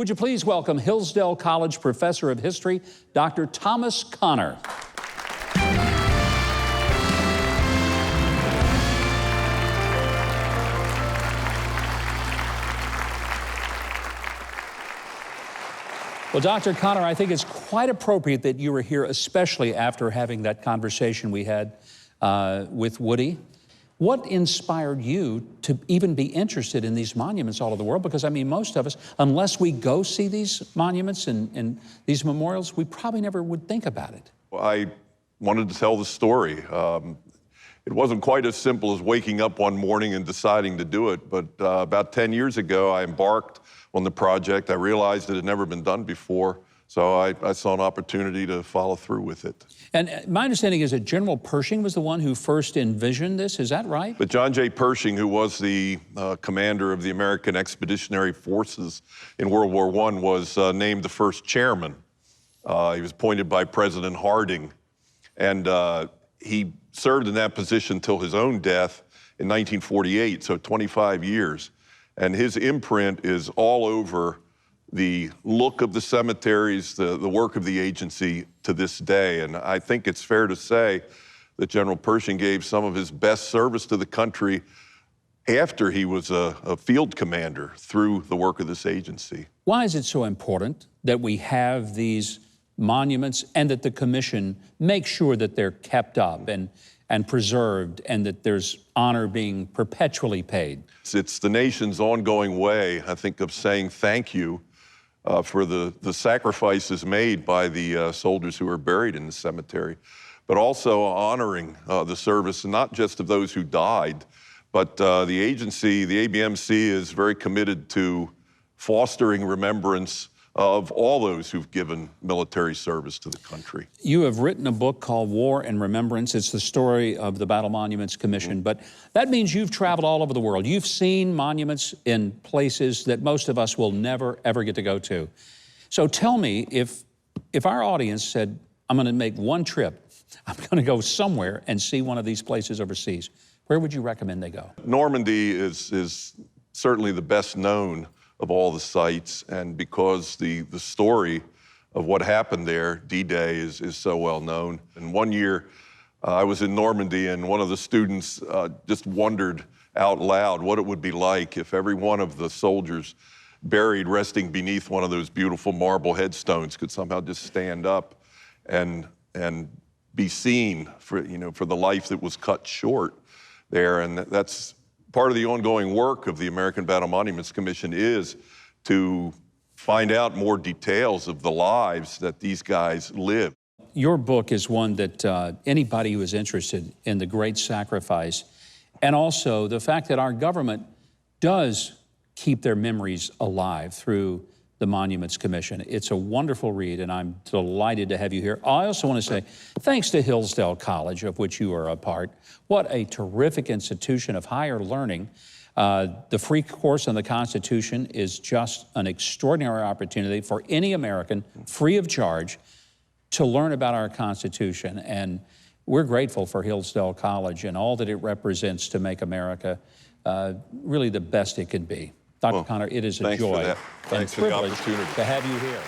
Would you please welcome Hillsdale College Professor of History, Dr. Thomas Connor. Well, Dr. Connor, I think it's quite appropriate that you were here, especially after having that conversation we had with Woody. What inspired you to even be interested in these monuments all over the world? Because, I mean, most of us, unless we go see these monuments and these memorials, we probably never would think about it. Well, I wanted to tell the story. It wasn't quite as simple as waking up one morning and deciding to do it, but about 10 years ago, I embarked on the project. I realized it had never been done before, so I saw an opportunity to follow through with it. And my understanding is that General Pershing was the one who first envisioned this, is that right? But John J. Pershing, who was the commander of the American Expeditionary Forces in World War I, was named the first chairman. He was appointed by President Harding, and he served in that position till his own death in 1948, so 25 years. And his imprint is all over the look of the cemeteries, the work of the agency to this day. And I think it's fair to say that General Pershing gave some of his best service to the country after he was a field commander through the work of this agency. Why is it so important that we have these monuments and that the commission makes sure that they're kept up and preserved and that there's honor being perpetually paid? It's the nation's ongoing way, I think, of saying thank you for the sacrifices made by the soldiers who are buried in the cemetery, but also honoring the service, not just of those who died, but the agency, the ABMC, is very committed to fostering remembrance of all those who've given military service to the country. You have written a book called War and Remembrance. It's the story of the Battle Monuments Commission, but that means you've traveled all over the world. You've seen monuments in places that most of us will never, ever get to go to. So tell me, if our audience said, I'm gonna make one trip, I'm gonna go somewhere and see one of these places overseas, where would you recommend they go? Normandy is certainly the best known of all the sites, and because the story of what happened there, D-Day, is so well known. And one year, I was in Normandy, and one of the students just wondered out loud what it would be like if every one of the soldiers buried, resting beneath one of those beautiful marble headstones, could somehow just stand up and be seen for the life that was cut short there. And that's part of the ongoing work of the American Battle Monuments Commission, is to find out more details of the lives that these guys lived. Your book is one that anybody who is interested in the great sacrifice, and also the fact that our government does keep their memories alive through the Monuments Commission. It's a wonderful read, and I'm delighted to have you here. I also want to say thanks to Hillsdale College, of which you are a part. What a terrific institution of higher learning. The free course on the Constitution is just an extraordinary opportunity for any American, free of charge, to learn about our Constitution. And we're grateful for Hillsdale College and all that it represents to make America really the best it can be. Dr. Connor, it is a joy Thanks for the opportunity to have you here.